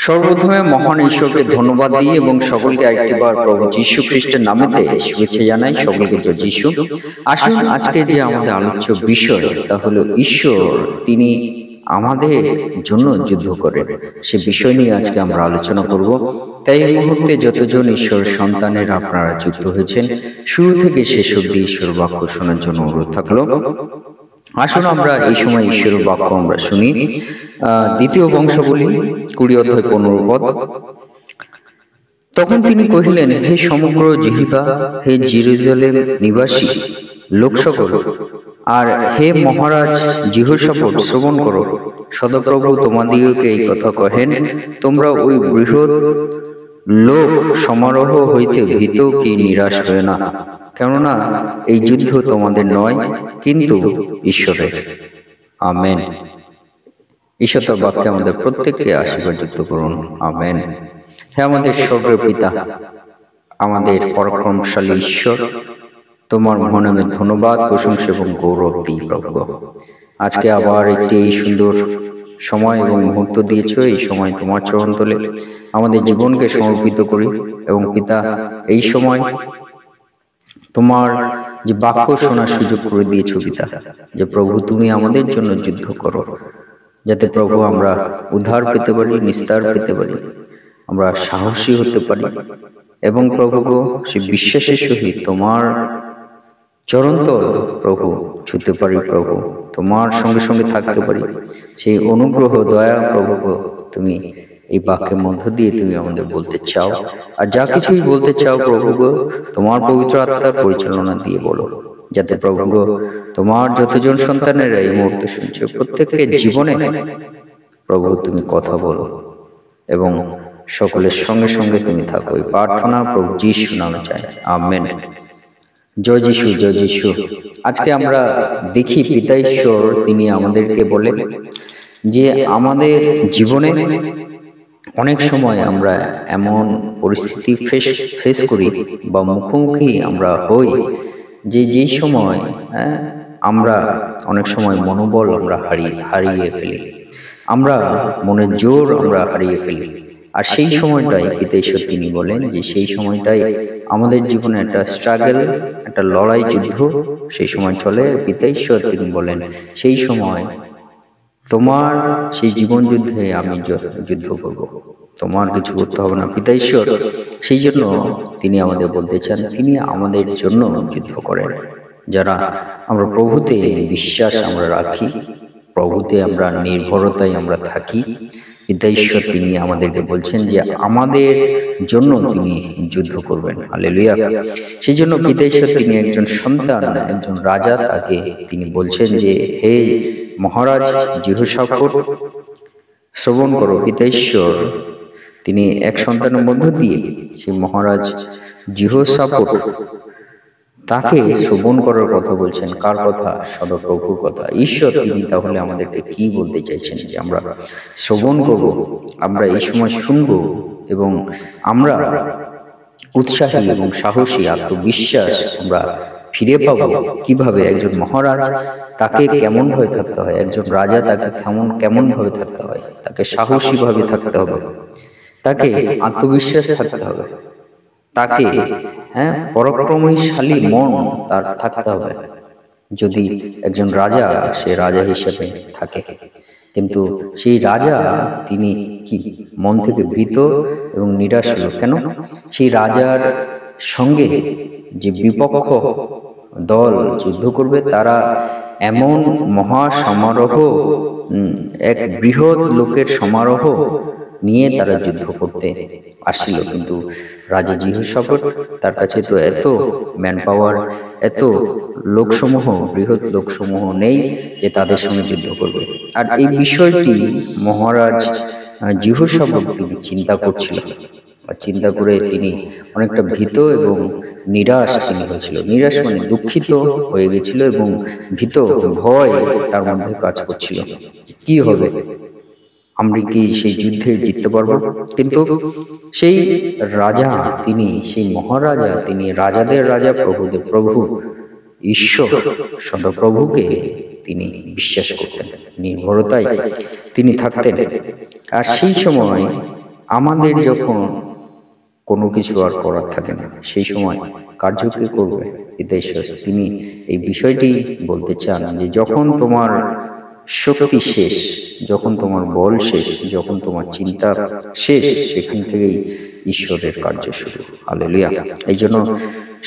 সর্বপ্রথমে মহান ঈশ্বরকে ধন্যবাদ দিই এবং সকলকে আরেকটিবার প্রভু যীশু খ্রিস্টের নামেতে শুভেচ্ছা জানাই। সকলকে জয় যীশু। আসুন, আজকে যে আমাদের আলোচ্য বিষয় তা হলো ঈশ্বর তিনি আমাদের জন্য যুদ্ধ করেন, সে বিষয় নিয়ে আজকে আমরা আলোচনা করব। তাই এই মুহূর্তে যতজন ঈশ্বরের সন্তানের আপনারা যুক্ত হয়েছেন, শুরু থেকে শেষ অবধি ঈশ্বর বাক্য শোনার জন্য অনুরোধ থাকলো। আসুন আমরা এই সময় ঈশ্বরের বাক্য আমরা শুনি। দ্বিতীয় বংশাবলী 20 অধ্যায় 15 পদ। তখন তিনি কহিলেন, হে সমগ্র জিহুদা, হে জেরুজালেম নিবাসী লোকসকল, আর হে মহারাজ জিহোশাফাত, শ্রবণ করো। সদাপ্রভু তোমাদিগকে এই কথা কহেন, তোমরা ওই বৃহৎ লোক সমারোহ হইতে ভীত কি নিরাশ হয়ে না, কেননা এই যুদ্ধ তোমাদের নয়, কিন্তু ঈশ্বরের। আমেন। ঈশ্বর তার বাক্যে আমাদের প্রত্যেককে আশীর্বাদ যুক্ত করুন। আমেন। হে আমাদের স্বর্গীয় পিতা, আমাদের পরাক্রমশালী ঈশ্বর, তোমার মহানামে ধন্যবাদ, প্রশংসা এবং গৌরব দিই প্রভু। আজকে আবার একটি সুন্দর সময় এবং মুহূর্ত দিয়েছ। এই সময় তোমার চরণ তলে আমাদের জীবনকে সমর্পিত করি এবং পিতা, এই সময় তোমার যে বাক্য শোনার সুযোগ করে দিয়েছো পিতা, যে প্রভু তুমি আমাদের জন্য যুদ্ধ করো, যাতে প্রভু আমরা উদ্ধার পেতে পারি, নিস্তার পেতে পারি, আমরা সাহসী হতে পারি এবং প্রভু গো, সে বিশ্বাসের সহিত তোমার চরণতল প্রভু ছুতে পারি, প্রভু তোমার সঙ্গে সঙ্গে থাকতে পারি। সেই অনুগ্রহ দয়া প্রভু গো, তুমি এই বাক্যের মধ্য দিয়ে তুমি আমাদের বলতে চাও, আর যা কিছুই বলতে চাও প্রভু গো, তোমার পবিত্র আত্মার পরিচালনা দিয়ে বলো, যাতে প্রভু গো, তোমার যতজন সন্তানেরা এই মুহূর্তে শুনছে প্রত্যেকের জীবনে প্রভু তুমি কথা বলো এবং সকলের সঙ্গে সঙ্গে তুমি থাকো। এই প্রার্থনা প্রভু যীশু নামে চাই। আমেন। জয় যীশু, জয় যীশু। আজকে আমরা দেখি পিতা ঈশ্বর তিনি আমাদেরকে বলেন যে আমাদের জীবনে অনেক সময় আমরা এমন পরিস্থিতি ফেস করি বা মুখোমুখি আমরা হই যে যেই সময় আমরা অনেক সময় মনোবল আমরা হারিয়ে ফেলি, আমরা মনের জোর আমরা হারিয়ে ফেলি। আর সেই সময়টাই পিতা ঈশ্বর তিনি বলেন যে সেই সময়টাই আমাদের জীবনে একটা স্ট্রাগল, একটা লড়াই, যুদ্ধ সেই সময় চলে। পিতা ঈশ্বর তিনি বলেন সেই সময় তোমার সেই জীবন যুদ্ধে আমি যুদ্ধ করব, তোমার কিছু করতে হবে না। পিতা ঈশ্বর সেই জন্য তিনি আমাদের বলতে চান, তিনি আমাদের জন্য যুদ্ধ করেন। যারা আমরা প্রভুতে বিশ্বাস আমরা রাখি, প্রভুতে আমরা নির্ভরতায় আমরা থাকি, পিতা ঈশ্বর তিনি আমাদেরকে বলছেন যে আমাদের জন্য তিনি যুদ্ধ করবেন। হালেলুয়া। সেই জন্য পিতা ঈশ্বর তিনি একজন সন্তান, একজন রাজা, তাকে তিনি বলছেন যে হে মহারাজ জিহোশাফাত, শ্রবণ করো। পিতা ঈশ্বর তিনি এক সন্তানের মধ্য দিয়ে সেই মহারাজ জিহোশাফাত তাকে শ্রবণ করার কথা বলছেন। কার কথা? সদাপ্রভুর কথা। ঈশ্বর তিনি তাহলে আমাদেরকে কি বলতে চাইছেন? যে আমরা শ্রবণ করব, আমরা এই সময় শুনব এবং আমরা উৎসাহী এবং সাহসী আত্মবিশ্বাস আমরা ফিরে পাবো। কিভাবে? একজন মহারাজ তাকে কেমন ভাবে থাকতে হয়, একজন রাজা তাকে কেমন ভাবে থাকতে হয়, তাকে সাহসী ভাবে থাকতে হবে, তাকে আত্মবিশ্বাস থাকতে হবে, তাকে পরাক্রমশালী মন তার থাকতে হবে যদি একজন রাজা সে রাজা হিসেবে থাকে। কিন্তু সেই রাজা তিনি কি মন থেকে ভীত এবং নিরাশ হল কেন? সেই রাজার সঙ্গে যে বিপক্ষ দল যুদ্ধ করবে তারা এমন মহা সমারোহ, এক বৃহৎ লোকের সমারোহ নিয়ে তারা যুদ্ধ করতে আসছিল। কিন্তু রাজা জিহোশাফাত তার কাছে তো এত ম্যান পাওয়ার, এত লোকসমূহ, বৃহৎ লোকসমূহ নেই যে তাদের সঙ্গে যুদ্ধ করবে। আর এই বিষয়টি মহারাজ জিহোশাফাত তিনি চিন্তা করছিল, আর চিন্তা করে তিনি অনেকটা ভীত এবং নিরাশ তিনি হয়েছিল। নিরাশ মানে দুঃখিত হয়ে গেছিল এবং ভীত, ভয় তার মধ্যে কাজ করছিল। কি হবে? আমরা কি সেই যুদ্ধে জিততে পারবো? কিন্তু সেই রাজা তিনি, সেই মহারাজা তিনি, রাজাদের রাজা, প্রভুদের প্রভু ঈশ্বর সদাপ্রভুকে তিনি বিশ্বাস করতেন, নির্ভরতায় তিনি থাকতেন। আর সেই সময় আমাদের যখন কোনো কিছু আর করার থাকে না, সেই সময় কার্য কে করবে? পিতা ঈশ্বর। তিনি এই বিষয়টি বলতে চান যে যখন তোমার শক্তি শেষ, যখন তোমার বল শেষ, যখন তোমার চিন্তা শেষ, সেখান থেকেই ঈশ্বরের কার্য শুরু। হালেলুয়া। এই জন্য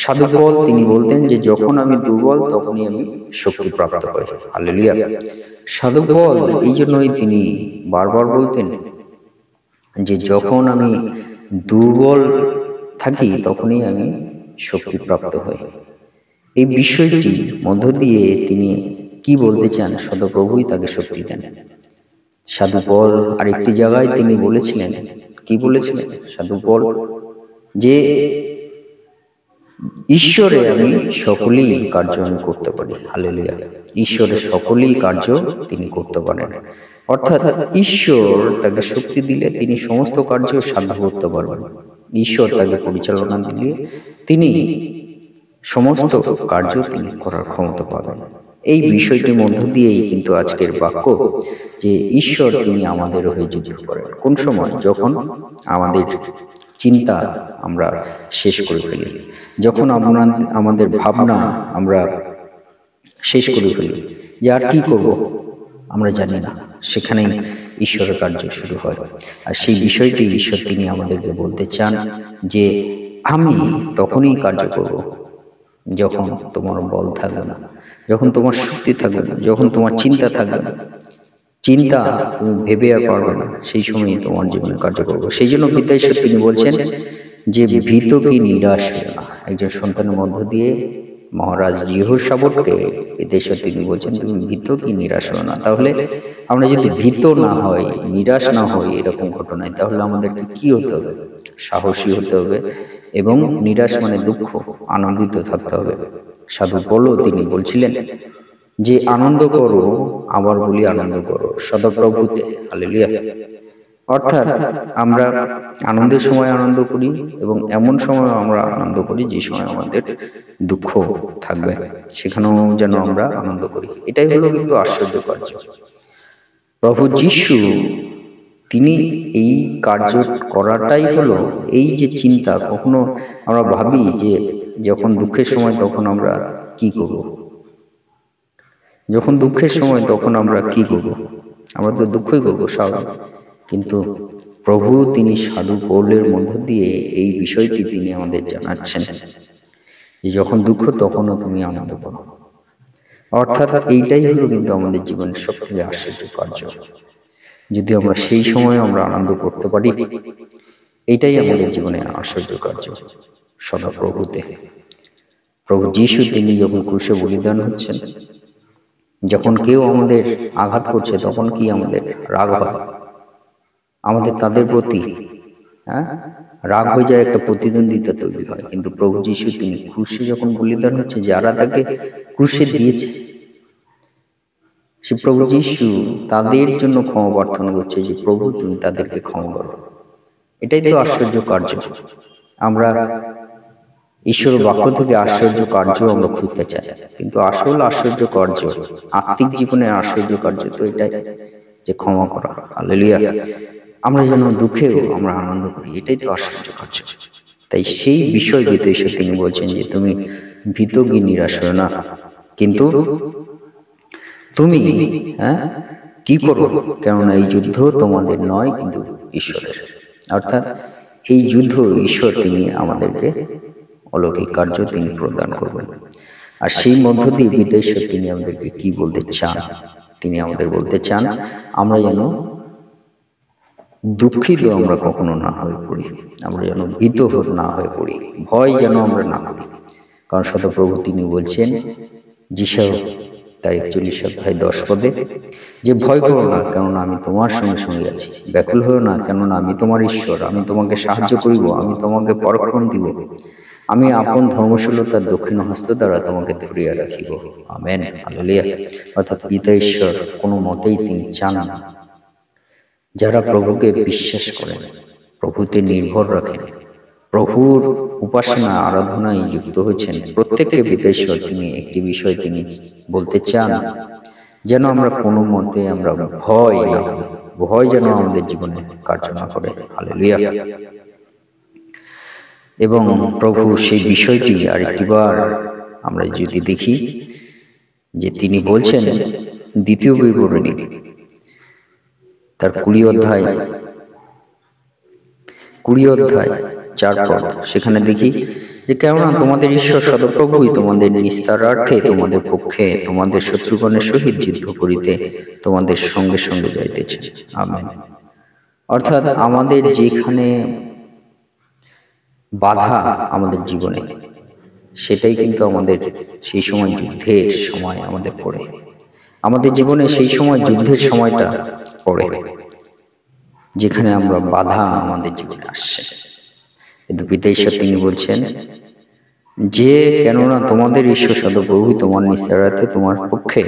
সাধু পল তিনি বলতেন যে যখন আমি দুর্বল তখনই আমি শক্তি প্রাপ্ত হই। হালেলুয়া। সাধু পল এই জন্যই তিনি বারবার বলতেন যে যখন আমি দুর্বল থাকি তখনই আমি শক্তি প্রাপ্ত হই। এই বিষয়টি মধ্য দিয়ে তিনি কি বলতে চান? সদপ্রভুই তাকে শক্তি দেন। সাধু পল আরেকটি জায়গায় তিনি বলেছিলেন, কি বলেছিলেন সাধু পল? যে ঈশ্বরে আমি সকলেই কার্য আমি করতে পারি। হালেলুয়া। ঈশ্বরের সকলেই কার্য তিনি করতে পারেন। অর্থাৎ ঈশ্বর তাকে শক্তি দিলে তিনি সমস্ত কার্য সাধ্য করতে পারবেন। ঈশ্বর তাকে পরিচালনা দিলে তিনি সমস্ত কার্য তিনি করার ক্ষমতা পাবেন। এই বিষয়টির মধ্য দিয়েই কিন্তু আজকের বাক্য যে ঈশ্বর তিনি আমাদের হয়ে যুদ্ধ করেন। কোন সময়? যখন আমাদের চিন্তা আমরা শেষ করে ফেলি, যখন আমাদের ভাবনা আমরা শেষ করে ফেলি যে আর কি করব আমরা জানি না, সেখানেই ঈশ্বরের কার্য শুরু হয়। আর সেই বিষয়টি ঈশ্বর তিনি আমাদেরকে বলতে চান যে আমি তখনই কার্য করব যখন তোমার বল থাকবে না, যখন তোমার শক্তি থাকবে না, যখন তোমার চিন্তা থাকবে না, চিন্তা তুমি ভেবে আর পারবে না, সেই সময়ই তোমার জীবনে কার্য করবো। সেই জন্য পিতা ঈশ্বর তিনি বলছেন যে ভীত কি নিরাশ হয় না। একজন সন্তানের মধ্য দিয়ে মহারাজ যিহোশাফাতকে পিতা ঈশ্বর তিনি বলছেন তুমি ভীত কি নিরাশ হয় না। তাহলে আমরা যদি ভীত না হয়, নিরাশ না হই এরকম ঘটনায়, তাহলে আমাদেরকে কি হতে হবে? সাহসী হতে হবে। এবং নিরাশ মানে দুঃখ, আনন্দিত থাকতে হবে। সাধু পলও তিনি বলছিলেন যে আনন্দ করো, আবার বলি আনন্দ করো সদাপ্রভুতে। হালেলুয়া। অর্থাৎ আমরা আনন্দের সময় আনন্দ করি এবং এমন সময় আমরা আনন্দ করি যে সময় আমাদের দুঃখ থাকবে, সেখানেও যেন আমরা আনন্দ করি। এটাই হলো কিন্তু আশ্চর্য কার্য। প্রভু যীশু তিনি এই কার্য করাটাই হলো এই যে চিন্তা। কখনো আমরা ভাবি যে যখন দুঃখের সময় তখন আমরা কি করব, যখন দুঃখের সময় তখন আমরা কি করব? আমরা তো দুঃখই করবো স্বাভাবিক। কিন্তু প্রভু তিনি সাধু পৌলের মধ্য দিয়ে এই বিষয়টি তিনি আমাদের জানাচ্ছেন যে যখন দুঃখ তখনও তুমি আনন্দ করো। অর্থাৎ এইটাই হলো কিন্তু আমাদের জীবনের সব থেকে আশ্চর্য কার্য। যদি আমরা সেই সময় আমরা আনন্দ করতে পারি, এইটাই আমাদের জীবনে আশ্চর্য কার্য সদাপ্রভুতে। প্রভু যীশু তিনি যখন ক্রুশে বলিদান হচ্ছেন, যখন কেউ আমাদের আঘাত করছে তখন কি আমাদের রাগ হয়? আমাদের তাদের প্রতি রাগ হয়ে যায়, একটা প্রতিদ্বন্দ্বিতা তৈরি হয়। কিন্তু প্রভু যীশু তিনি ক্রুশে যখন বলিদান হচ্ছে, যারা তাকে ক্রুশে দিয়েছে সে প্রভু যীশু তাদের জন্য ক্ষমা প্রার্থনা করছে যে প্রভু তুমি তাদেরকে ক্ষমা করো। এটাই তো আশ্চর্য কার্য। আমরা ঈশ্বরের বাক্য থেকে আশ্চর্য কার্য আমরা খুঁজতে চাই, কিন্তু আসল আশ্চর্য কার্য, আত্মিক জীবনের আশ্চর্য কার্য তো এটাই যে ক্ষমা করা। হালেলুয়া। আমরা যেন দুঃখেও আমরা আনন্দ করি, এটাই তো আশ্চর্য কার্য। তাই সেই বিষয় যেহেতু ঈশ্বর তিনি বলছেন যে তুমি ভীত কি নিরাশ হয় না, কিন্তু তুমি কি করো, কেননা এই যুদ্ধ তোমাদের নয় কিন্তু ঈশ্বরের। অর্থাৎ এই যুদ্ধ ঈশ্বর তিনি আমাদেরকে অলৌকিক কার্য তিনি প্রদান করবেন। আর সেই মধ্য দিয়ে পিতা ঈশ্বর তিনি আমাদেরকে কি বলতে চান? তিনি আমাদের বলতে চান আমরা যেন দুঃখিত আমরা কখনো না হয়ে পড়ি, আমরা যেন ভীত না হয়ে পড়ি, ভয় যেন আমরা না করি। কারণ সদাপ্রভু তিনি বলছেন যিশা তার 41 অধ্যায় 10 পদে যে ভয় করো না, কেননা আমি তোমার সঙ্গে সঙ্গে আছি। ব্যাকুল হও না, কেননা আমি তোমার ঈশ্বর, আমি তোমাকে সাহায্য করিব, আমি তোমাকে পরাক্রম দিব, আমি আপন ধর্মশীলতার দক্ষিণ হস্ত দ্বারা তোমাকে ধরিয়া রাখিব। আমেন। হালেলুয়া। অর্থাৎ পিতা ঈশ্বর কোনো মতেই তিনি চান না যারা প্রভুকে বিশ্বাস করেন, প্রভুতে নির্ভর রাখেন, প্রভুর উপাসনা আরাধনায় যুক্ত হয়েছেন, প্রত্যেককে পিতা ঈশ্বর তিনি একটি বিষয় তিনি বলতে চান যেন আমরা কোনো মতে আমরা ভয় না হই। ভয় যেন আমাদের জীবনে কার্য না করে। হালেলুয়া। এবং প্রভু সেই বিষয়টি আরেকটিবার আমরা যদি দেখি যে তিনি বলছেন দ্বিতীয় বিবরণী তার 20 অধ্যায় 4 পদ, সেখানে দেখি যে কেননা তোমাদের ঈশ্বর সদপ্রভুই তোমাদের নিস্তারার্থে তোমাদের পক্ষে তোমাদের শত্রুগণের সহিত যুদ্ধ করিতে তোমাদের সঙ্গে সঙ্গে যাইতেছে। আমেন। অর্থাৎ আমাদের যেখানে বাধা আমাদের জীবনে, সেটাই কিন্তু আমাদের সেই সময় যুদ্ধের সময় আমাদের পড়ে। আমাদের জীবনে সেই সময় যুদ্ধের সময়টা পড়ে, যেখানে আমরা বাধা আমাদের জীবনে আসছে। কিন্তু পিতা ঈশ্বর তিনি বলছেন যে কেননা তোমাদের ঈশ্বর সদপ্রভু তোমার নিস্তারার্থে তোমার পক্ষে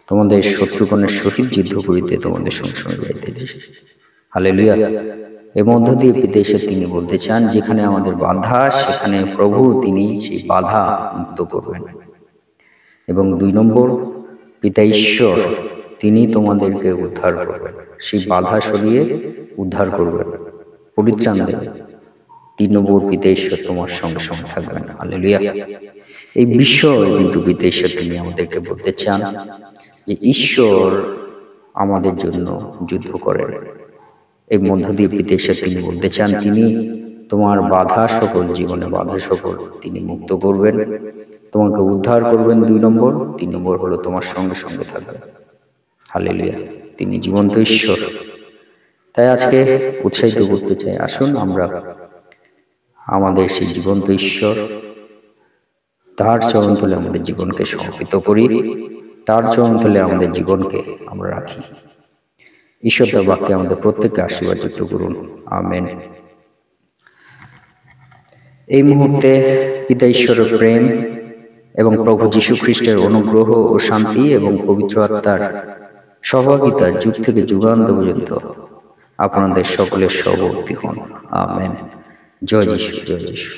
তোমাদের শত্রুগণের সহিত যুদ্ধ করিতে তোমাদের সঙ্গে সঙ্গে যাইতেছে। হালেলুয়া। এর মধ্য দিয়ে পিতা ঈশ্বর তিনি বলতে চান যেখানে আমাদের বাধা, সেখানে প্রভু তিনি সেই বাধা মুক্ত করবেন। এবং 2 নম্বর, পিতা ঈশ্বর তিনি তোমাদেরকে উদ্ধার করবেন, সেই বাধা সরিয়ে উদ্ধার করবেন, পরিত্রাণ দেবেন। 3 নম্বর, পিতা ঈশ্বর তোমার সঙ্গে সঙ্গে থাকবেন। হালেলুয়া। এই বিষয় কিন্তু পিতা ঈশ্বর তিনি আমাদেরকে বলতে চান যে ঈশ্বর আমাদের জন্য যুদ্ধ করেন। এর মধ্য দিয়ে পিতা ঈশ্বর তিনি বলতে চান তিনি তোমার বাধা সকল, জীবনে বাধা সকল তিনি মুক্ত করবেন, তোমাকে উদ্ধার করবেন। 2 নম্বর, 3 নম্বর হলো তোমার সঙ্গে সঙ্গে থাকবেন। হালেলুয়া। তিনি জীবন্ত ঈশ্বর। তাই আজকে উৎসাহিত করতে চাই, আসুন আমরা আমাদের সেই জীবন্ত ঈশ্বর তার চরণতলে আমাদের জীবনকে সমর্পিত করি, তার চরণতলে আমাদের জীবনকে আমরা রাখি। ঈশ্বর তার বাক্যে আমাদের প্রত্যেককে আশীর্বাদ যুক্ত করুন। আমেন। এই মুহূর্তে পিতা ঈশ্বরের প্রেম এবং প্রভু যীশু খ্রিস্টের অনুগ্রহ ও শান্তি এবং পবিত্র আত্মার সহভাগিতা যুগ থেকে যুগান্ত পর্যন্ত আপনাদের সকলের সহবর্তী হন। আমেন। জয় যীশু, জয় যীশু।